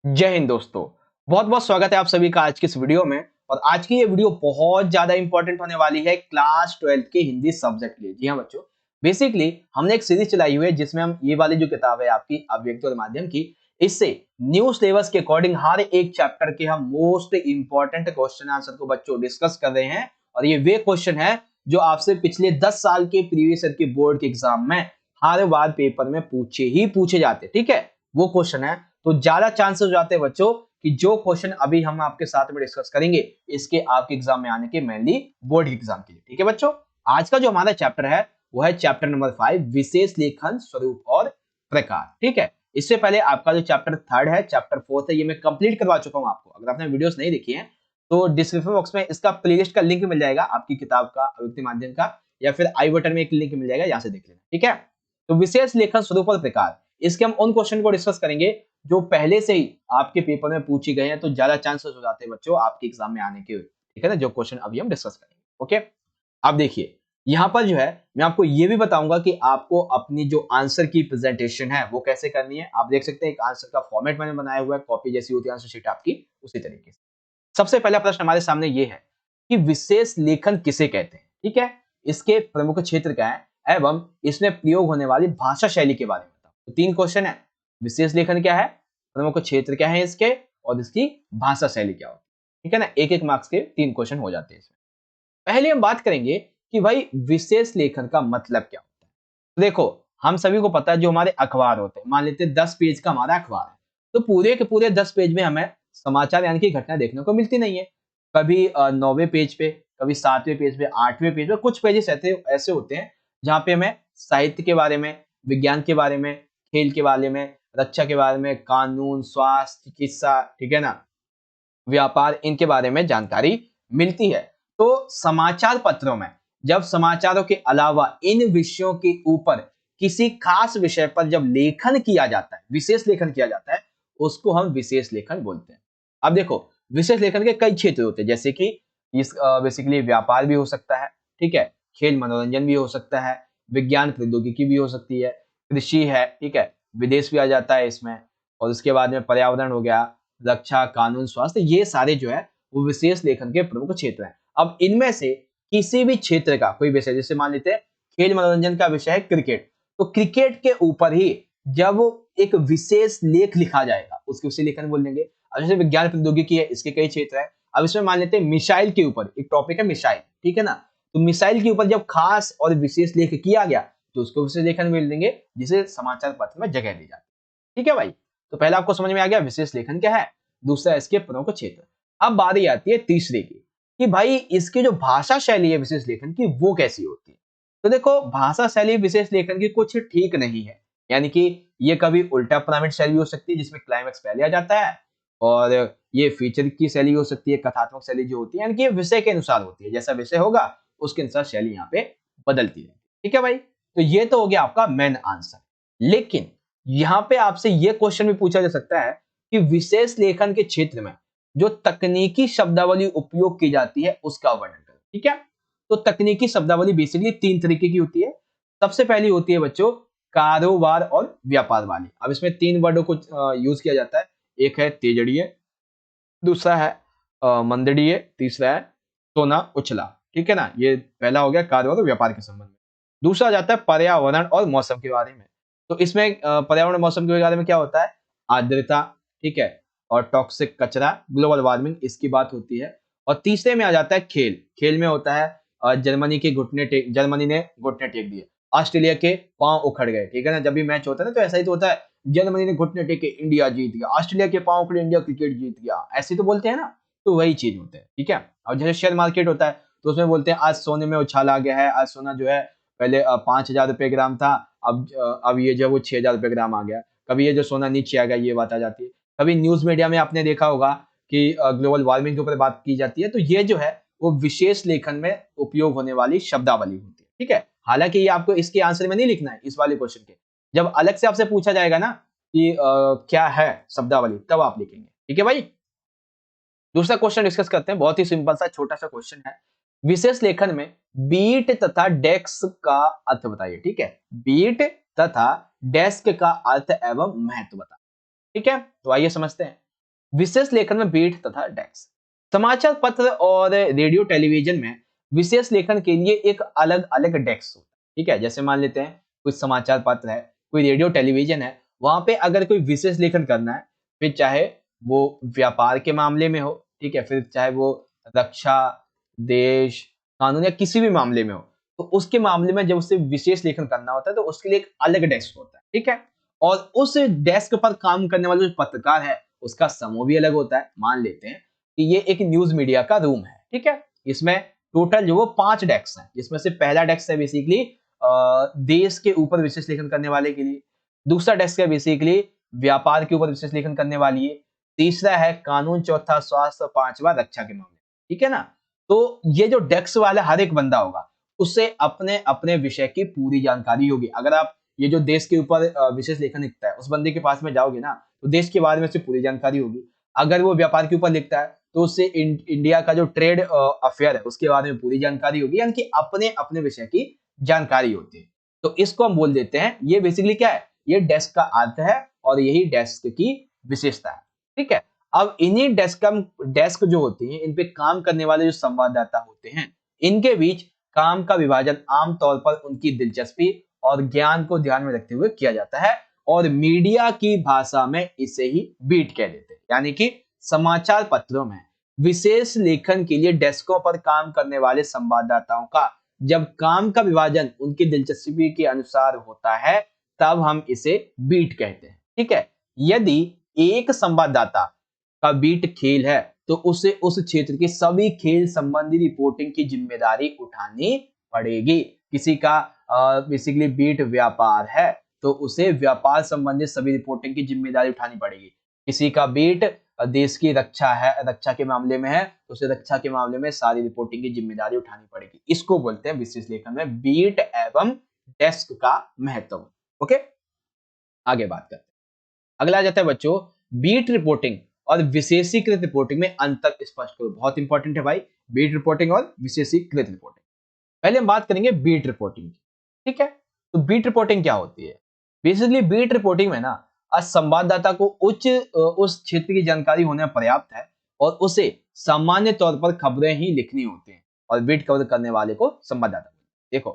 जय हिंद दोस्तों। बहुत बहुत स्वागत है आप सभी का आज की इस वीडियो में। और आज की ये वीडियो बहुत ज्यादा इंपॉर्टेंट होने वाली है क्लास 12 के हिंदी सब्जेक्ट के लिए। जी हाँ बच्चों, बेसिकली हमने एक सीरीज चलाई हुई है जिसमें हम ये वाली जो किताब है आपकी अभिव्यक्ति और माध्यम की, इससे न्यू सिलेबस के अकॉर्डिंग हर एक चैप्टर के हम मोस्ट इंपॉर्टेंट क्वेश्चन आंसर को बच्चों डिस्कस कर रहे हैं। और ये वे क्वेश्चन है जो आपसे पिछले 10 साल के प्रीवियस ईयर के बोर्ड के एग्जाम में हर बार पेपर में पूछे जाते। ठीक है, वो क्वेश्चन है। तो ज्यादा चांसेस हो जाते हैं बच्चों कि जो क्वेश्चन अभी हम आपके साथ में डिस्कस करेंगे इसके आपके एग्जाम में आने के, मेनली बोर्ड एग्जाम के लिए। ठीक है बच्चों, आज का जो हमारा चैप्टर है वो है चैप्टर नंबर 5, विशेष लेखन स्वरूप और प्रकार। ठीक है, इससे पहले आपका जो चैप्टर 3 है, चैप्टर 4 है, ये मैं कंप्लीट करवा चुका हूं आपको। अगर आपने वीडियोस नहीं देखी है तो डिस्क्रिप्शन बॉक्स में इसका प्लेलिस्ट का लिंक मिल जाएगा, आपकी किताब का अभिव्यक्ति माध्यम का, या फिर आई बटन में एक लिंक मिल जाएगा, यहाँ से देख लेना। ठीक है, तो विशेष लेखन स्वरूप और प्रकार, इसके हम उन क्वेश्चन को डिस्कस करेंगे जो पहले से ही आपके पेपर में पूछी गए हैं, तो ज्यादा चांसेस हो जाते हैं बच्चों आपके एग्जाम में आने के। ठीक है ना, जो क्वेश्चन अभी हम डिस्कस करेंगे। ओके, अब देखिए यहाँ पर जो है मैं आपको ये भी बताऊंगा कि आपको अपनी जो आंसर की प्रेजेंटेशन है वो कैसे करनी है। आप देख सकते हैं एक आंसर का फॉर्मेट मैंने बनाया हुआ है, कॉपी जैसी होती है आंसर शीट आपकी, उसी तरीके से। सबसे पहला प्रश्न हमारे सामने ये है कि विशेष लेखन किसे कहते हैं। ठीक है, इसके प्रमुख क्षेत्र क्या है एवं इसमें प्रयोग होने वाली भाषा शैली के बारे में बताओ। तो 3 क्वेश्चन है, विशेष लेखन क्या है, प्रमुख क्षेत्र क्या है इसके, और इसकी भाषा शैली क्या होती है। ठीक है ना, एक एक मार्क्स के 3 क्वेश्चन हो जाते हैं इसमें। पहले हम बात करेंगे कि भाई विशेष लेखन का मतलब क्या होता है। तो देखो, हम सभी को पता है जो हमारे अखबार होते हैं, मान लेते हैं 10 पेज का हमारा अखबार है, तो पूरे के पूरे 10 पेज में हमें समाचार यानी कि घटना देखने को मिलती नहीं है। कभी 9वें पेज पे, कभी 7वें पेज पे, 8वें पेज पे, कुछ पेजेस ऐसे ऐसे होते हैं जहाँ पे हमें साहित्य के बारे में, विज्ञान के बारे में, खेल के बारे में, रक्षा के बारे में, कानून, स्वास्थ्य, चिकित्सा, ठीक है ना, व्यापार, इनके बारे में जानकारी मिलती है। तो समाचार पत्रों में जब समाचारों के अलावा इन विषयों के ऊपर किसी खास विषय पर जब लेखन किया जाता है, विशेष लेखन किया जाता है, उसको हम विशेष लेखन बोलते हैं। अब देखो, विशेष लेखन के कई क्षेत्र होते हैं, जैसे कि इस बेसिकली व्यापार भी हो सकता है, ठीक है, खेल मनोरंजन भी हो सकता है, विज्ञान प्रौद्योगिकी भी हो सकती है, कृषि है, ठीक है, विदेश भी आ जाता है इसमें, और उसके बाद में पर्यावरण हो गया, रक्षा, कानून, स्वास्थ्य, ये सारे जो है वो विशेष लेखन के प्रमुख क्षेत्र हैं। अब इनमें से किसी भी क्षेत्र का कोई विषय, जैसे मान लेते हैं खेल मनोरंजन का विषय है क्रिकेट, तो क्रिकेट के ऊपर ही जब एक विशेष लेख लिखा जाएगा उसके विशेष लेखन बोल देंगे। अब जैसे विज्ञान प्रौद्योगिकी है, इसके कई क्षेत्र है। अब इसमें मान लेते हैं मिसाइल के ऊपर एक टॉपिक है, मिसाइल, ठीक है ना, तो मिसाइल के ऊपर जब खास और विशेष लेख किया गया तो उसको विशेष लेखन बोल देंगे, जिसे समाचार पत्र में जगह दी जाती है। ठीक है भाई, तो पहला आपको समझ में आ गया विशेष लेखन क्या है, दूसरा इसके प्रमुख क्षेत्र। अब बारी आती है तीसरे की कि भाई इसकी जो भाषा शैली है विशेष लेखन की वो कैसी होती है। तो देखो, भाषा शैली विशेष लेखन की कुछ ठीक नहीं है, यानी कि ये कभी उल्टा पिरामिड शैली हो सकती है जिसमें क्लाइमेक्स पहले आ जाता है, और ये फीचर की शैली हो सकती है, कथात्मक शैली जो होती है, यानी कि ये विषय के अनुसार होती है, जैसा विषय होगा उसके अनुसार शैली यहाँ पे बदलती है। ठीक है भाई, तो ये तो हो गया आपका मेन आंसर। लेकिन यहाँ पे आपसे ये क्वेश्चन भी पूछा जा सकता है कि विशेष लेखन के क्षेत्र में जो तकनीकी शब्दावली उपयोग की जाती है उसका वर्णन करें। ठीक है, तो तकनीकी शब्दावली बेसिकली 3 तरीके की होती है। सबसे पहली होती है बच्चों कारोबार और व्यापार वाली। अब इसमें 3 वर्डों को यूज किया जाता है, एक है तेजड़िए, दूसरा है मंदड़िए, तीसरा है सोना उछला। ठीक है ना, ये पहला हो गया कारोबार और व्यापार के संबंध में। दूसरा जाता है पर्यावरण और मौसम के बारे में। तो इसमें पर्यावरण और मौसम के बारे में क्या होता है, आर्द्रता, ठीक है, और टॉक्सिक कचरा, ग्लोबल वार्मिंग, इसकी बात होती है। और तीसरे में आ जाता है खेल। खेल में होता है जर्मनी ने घुटने टेक दिए, ऑस्ट्रेलिया के पांव उखड़ गए। ठीक है ना, जब भी मैच होता है ना तो ऐसा ही तो होता है, जर्मनी ने घुटने टेके इंडिया जीत गया, ऑस्ट्रेलिया के पांव उखड़े इंडिया क्रिकेट जीत गया, ऐसे तो बोलते हैं ना, तो वही चीज होता है। ठीक है, और जैसे शेयर मार्केट होता है तो उसमें बोलते हैं आज सोने में उछाल आ गया है, आज सोना जो है पहले 5,000 रुपए ग्राम था, अब ये जो वो 6,000 रुपए ग्राम आ गया। कभी ये जो सोना नीचे आ गया, ये बात आ जाती है। कभी न्यूज मीडिया में आपने देखा होगा कि ग्लोबल वार्मिंग के ऊपर बात की जाती है, तो ये जो है वो विशेष लेखन में उपयोग होने वाली शब्दावली होती है। ठीक है, हालांकि ये आपको इसके आंसर में नहीं लिखना है, इस वाले क्वेश्चन के जब अलग से आपसे पूछा जाएगा ना कि क्या है शब्दावली, तब आप लिखेंगे। ठीक है भाई, दूसरा क्वेश्चन डिस्कस करते हैं, बहुत ही सिंपल सा छोटा सा क्वेश्चन है। विशेष लेखन में बीट तथा डेस्क का अर्थ बताइए। ठीक है, बीट तथा डेस्क का अर्थ एवं महत्व बता। ठीक है, तो आइए समझते हैं। विशेष लेखन में बीट तथा डेस्क। समाचार पत्र और रेडियो टेलीविजन में विशेष लेखन के लिए एक अलग अलग डेस्क होता है। ठीक है, जैसे मान लेते हैं कुछ समाचार पत्र है, कोई रेडियो टेलीविजन है, वहां पे अगर कोई विशेष लेखन करना है, फिर चाहे वो व्यापार के मामले में हो, ठीक है, फिर चाहे वो रक्षा, देश, कानून या किसी भी मामले में हो, तो उसके मामले में जब उसे विशेष लेखन करना होता है तो उसके लिए एक अलग डेस्क होता है। ठीक है, और उस डेस्क पर काम करने वाले जो पत्रकार है उसका समूह भी अलग होता है। मान लेते हैं कि ये एक न्यूज मीडिया का रूम है। ठीक है, इसमें टोटल जो वो 5 डेस्क हैं, जिसमें से पहला डेस्क है बेसिकली देश के ऊपर विशेष लेखन करने वाले के लिए, दूसरा डेस्क है बेसिकली व्यापार के ऊपर विशेष लेखन करने वाली है, तीसरा है कानून, चौथा स्वास्थ्य, पांचवा रक्षा के मामले। ठीक है ना, तो ये जो डेस्क वाला हर एक बंदा होगा उससे अपने अपने विषय की पूरी जानकारी होगी। अगर आप ये जो देश के ऊपर विशेष लेखन लिखता है उस बंदे के पास में जाओगे ना, तो देश के बारे में उससे पूरी जानकारी होगी। अगर वो व्यापार के ऊपर लिखता है तो उससे इंडिया का जो ट्रेड अफेयर है उसके बारे में पूरी जानकारी होगी, यानी कि अपने अपने विषय की जानकारी होती है। तो इसको हम बोल देते हैं, ये बेसिकली क्या है, ये डेस्क का अर्थ है और यही डेस्क की विशेषता है। ठीक है, अब इन्हीं डेस्क जो होती हैं इन पे काम करने वाले जो संवाददाता होते हैं, इनके बीच काम का विभाजन आमतौर पर उनकी दिलचस्पी और ज्ञान को ध्यान में रखते हुए किया जाता है, और मीडिया की भाषा में इसे ही बीट कह देते हैं। यानी कि समाचार पत्रों में विशेष लेखन के लिए डेस्कों पर काम करने वाले संवाददाताओं का जब काम का विभाजन उनकी दिलचस्पी के अनुसार होता है तब हम इसे बीट कहते हैं। ठीक है, यदि एक संवाददाता का बीट खेल है तो उसे उस क्षेत्र की सभी खेल संबंधी रिपोर्टिंग की जिम्मेदारी उठानी पड़ेगी। किसी का बेसिकली बीट व्यापार है तो उसे व्यापार संबंधित सभी रिपोर्टिंग की जिम्मेदारी उठानी पड़ेगी। किसी का बीट देश की रक्षा है, रक्षा के मामले में है तो उसे रक्षा के मामले में सारी रिपोर्टिंग की जिम्मेदारी उठानी पड़ेगी। इसको बोलते हैं विशेष लेखन में बीट एवं डेस्क का महत्व। ओके, आगे बात करते हैं। अगला आ जाता है बच्चों, बीट रिपोर्टिंग और विशेषीकृत रिपोर्टिंग में अंतर स्पष्ट करो। बहुत इंपॉर्टेंट है भाई, बीट रिपोर्टिंग और विशेषीकृत रिपोर्टिंग। पहले हम बात करेंगे बीट रिपोर्टिंग। ठीक है, तो बीट रिपोर्टिंग क्या होती है? बेसिकली बीट रिपोर्टिंग में ना आज संवाददाता को उस क्षेत्र की जानकारी होना पर्याप्त है और उसे सामान्य तौर पर खबरें ही लिखनी होती हैं, और बीट कवर करने वाले को संवाददाता। देखो,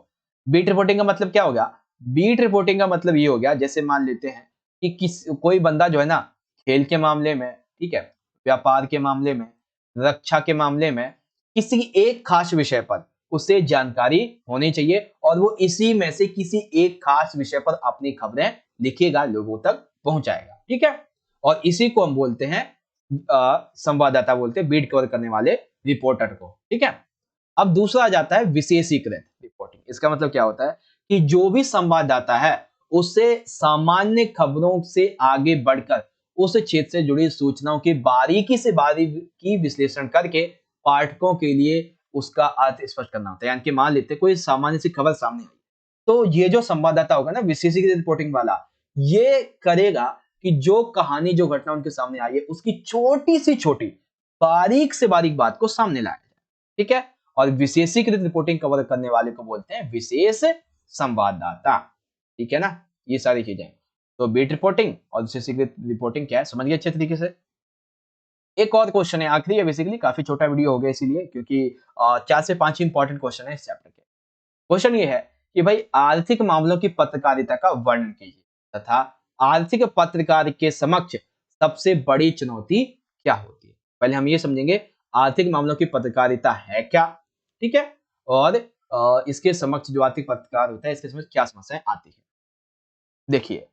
बीट रिपोर्टिंग का मतलब क्या हो गया? बीट रिपोर्टिंग का मतलब ये हो गया, जैसे मान लेते हैं कि कोई बंदा जो है ना खेल के मामले में, ठीक है, व्यापार के मामले में, रक्षा के मामले में किसी एक खास विषय पर उसे जानकारी होनी चाहिए और वो इसी में से किसी एक खास विषय पर अपनी खबरें लिखेगा, लोगों तक पहुंचाएगा। ठीक है, और इसी को हम बोलते हैं संवाददाता बोलते हैं, बीट कवर करने वाले रिपोर्टर को। ठीक है, अब दूसरा आ जाता है विशेषीकृत रिपोर्टिंग। इसका मतलब क्या होता है कि जो भी संवाददाता है उसे सामान्य खबरों से आगे बढ़कर उस क्षेत्र से जुड़ी सूचनाओं की बारीकी से बारीकी विश्लेषण करके पाठकों के लिए उसका अर्थ स्पष्ट करना होता है। यानी कि मान लेते कोई सामान्य सी खबर सामने आई, तो ये जो संवाददाता होगा ना विशेषीकृत रिपोर्टिंग वाला, ये करेगा कि जो कहानी जो घटना उनके सामने आई है उसकी छोटी से छोटी बारीक से बारीक बात को सामने लाया जाए। ठीक है, और विशेषीकृत रिपोर्टिंग कवर करने वाले को बोलते हैं विशेष संवाददाता। ठीक है ना, ये सारी चीजें। तो बीट रिपोर्टिंग और विशेषीकृत रिपोर्टिंग क्या है, समझ गए अच्छे तरीके से। एक और क्वेश्चन है, आखिरी है, बेसिकली काफी छोटा वीडियो हो गया इसीलिए, क्योंकि 4 से 5 इंपॉर्टेंट क्वेश्चन है इस चैप्टर के। क्वेश्चन ये है कि भाई आर्थिक मामलों की पत्रकारिता का वर्णन कीजिए तथा आर्थिक पत्रकार के समक्ष सबसे बड़ी चुनौती क्या होती है। पहले हम ये समझेंगे आर्थिक मामलों की पत्रकारिता है क्या, ठीक है, और इसके समक्ष जो आर्थिक पत्रकार होता है इसके समक्ष क्या समस्याएं आती है। देखिए,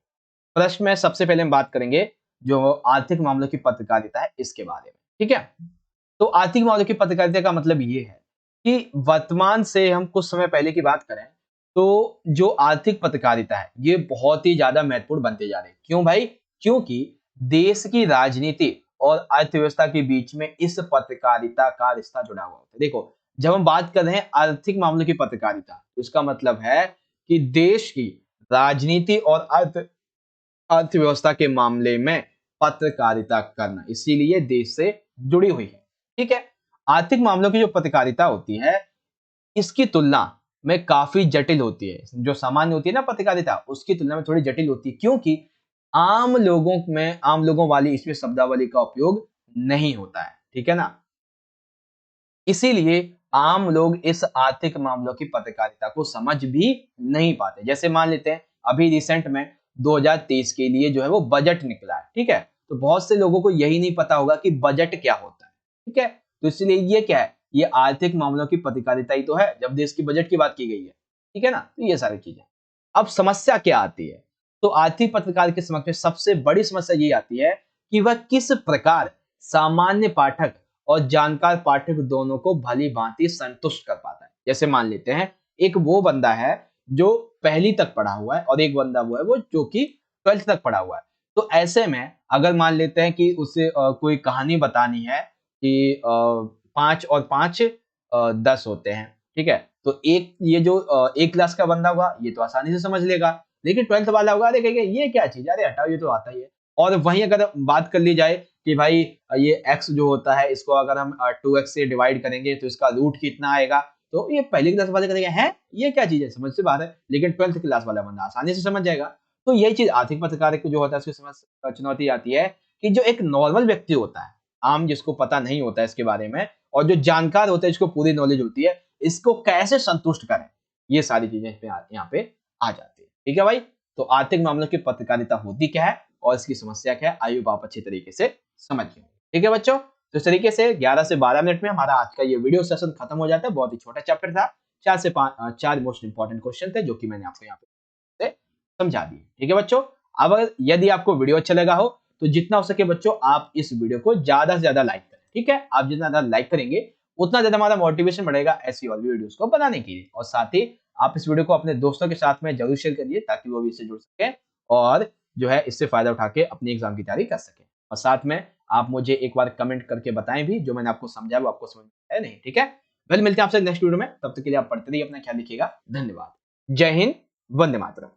प्रश्न में सबसे पहले हम बात करेंगे जो आर्थिक मामलों की पत्रकारिता है इसके बारे में। ठीक है, तो आर्थिक मामलों की पत्रकारिता का मतलब ये है कि वर्तमान से हम कुछ समय पहले की बात करें तो जो आर्थिक पत्रकारिता है ये बहुत ही ज्यादा महत्वपूर्ण बनते जा रहे हैं। क्यों भाई? क्योंकि देश की राजनीति और अर्थव्यवस्था के बीच में इस पत्रकारिता का रिश्ता जुड़ा हुआ होता है। देखो, जब हम बात कर रहे हैं आर्थिक मामलों की पत्रकारिता तो इसका मतलब है कि देश की राजनीति और अर्थव्यवस्था के मामले में पत्रकारिता करना, इसीलिए देश से जुड़ी हुई है। ठीक है, आर्थिक मामलों की जो पत्रकारिता होती है इसकी तुलना में काफी जटिल होती है। जो सामान्य होती है ना पत्रकारिता, उसकी तुलना में थोड़ी जटिल होती है, क्योंकि आम लोगों वाली इसमें शब्दावली का उपयोग नहीं होता है, ठीक है ना। इसीलिए आम लोग इस आर्थिक मामलों की पत्रकारिता को समझ भी नहीं पाते। जैसे मान लेते हैं अभी रिसेंट में 2023 के लिए जो है वो बजट निकला है, ठीक है। तो बहुत से लोगों को यही नहीं पता होगा कि बजट क्या होता है, ठीक है। तो इसलिए ये क्या है, ये आर्थिक मामलों की पत्रकारिता ही तो है जब देश की बजट की बात की गई है, ठीक है ना। तो ये सारी चीजें। अब समस्या क्या आती है, तो आर्थिक पत्रकार के समक्ष में सबसे बड़ी समस्या ये आती है कि वह किस प्रकार सामान्य पाठक और जानकार पाठक दोनों को भली भांति संतुष्ट कर पाता है। जैसे मान लेते हैं एक वो बंदा है जो पहली तक पढ़ा हुआ है और एक बंदा वो है वो जो कि 12th तक पढ़ा हुआ है। तो ऐसे में अगर मान लेते हैं कि उसे कोई कहानी बतानी है कि 5 और 5 10 होते हैं, ठीक है। तो एक ये जो एक क्लास का बंदा होगा ये तो आसानी से समझ लेगा, लेकिन 12th वाला होगा अरे कहेगा ये क्या चीज है, अरे हटाओ ये तो आता ही है। और वहीं अगर बात कर ली जाए कि भाई ये x जो होता है इसको अगर हम 2x से डिवाइड करेंगे तो इसका रूट कितना आएगा, तो ये पहली क्लास वाले करेंगे हैं ये क्या चीज है, समझ से बाहर है। लेकिन 12th क्लास वाला बंदा आसानी से समझ जाएगा। तो यही चीज आर्थिक पत्रकारिता जो होता है उसकी समझ चुनौती आती है कि जो एक नॉर्मल व्यक्ति होता है, आम जिसको पता नहीं होता है इसके बारे में, और जो जानकार होते हैं जिसको पूरी नॉलेज होती है, इसको कैसे संतुष्ट करें, ये सारी चीजें यहाँ पे आ जाती है, ठीक है भाई। तो आर्थिक मामलों की पत्रकारिता होती क्या है और इसकी समस्या क्या है, आइए आप अच्छी तरीके से समझ लेंगे, ठीक है बच्चों। तो इस तरीके से 11 से 12 मिनट में हमारा आज का ये वीडियो सेशन खत्म हो जाता है। बहुत ही छोटा चैप्टर था, 4 से 5 4 मोस्ट इंपॉर्टेंट क्वेश्चन थे जो कि मैंने आपको यहाँ पे समझा दिए, ठीक है बच्चों। अब यदि आपको वीडियो अच्छा लगा हो तो जितना हो सके बच्चों आप इस वीडियो को ज्यादा से ज्यादा लाइक करें, ठीक है। आप जितना ज्यादा लाइक करेंगे उतना ज्यादा हमारा मोटिवेशन बढ़ेगा ऐसी और भी वीडियोस को बनाने के लिए। और साथ ही आप इस वीडियो को अपने दोस्तों के साथ में जरूर शेयर करिए ताकि वो भी इससे जुड़ सके और जो है इससे फायदा उठा के अपनी एग्जाम की तैयारी कर सके। और साथ में आप मुझे एक बार कमेंट करके बताएं भी जो मैंने आपको समझाया वो आपको समझ में है नहीं, ठीक है। वेल मिलते हैं आपसे नेक्स्ट वीडियो में, तब तक के लिए आप पढ़ते रहिए, अपना ख्याल रखिएगा। धन्यवाद। जय हिंद, वंदे मातरम।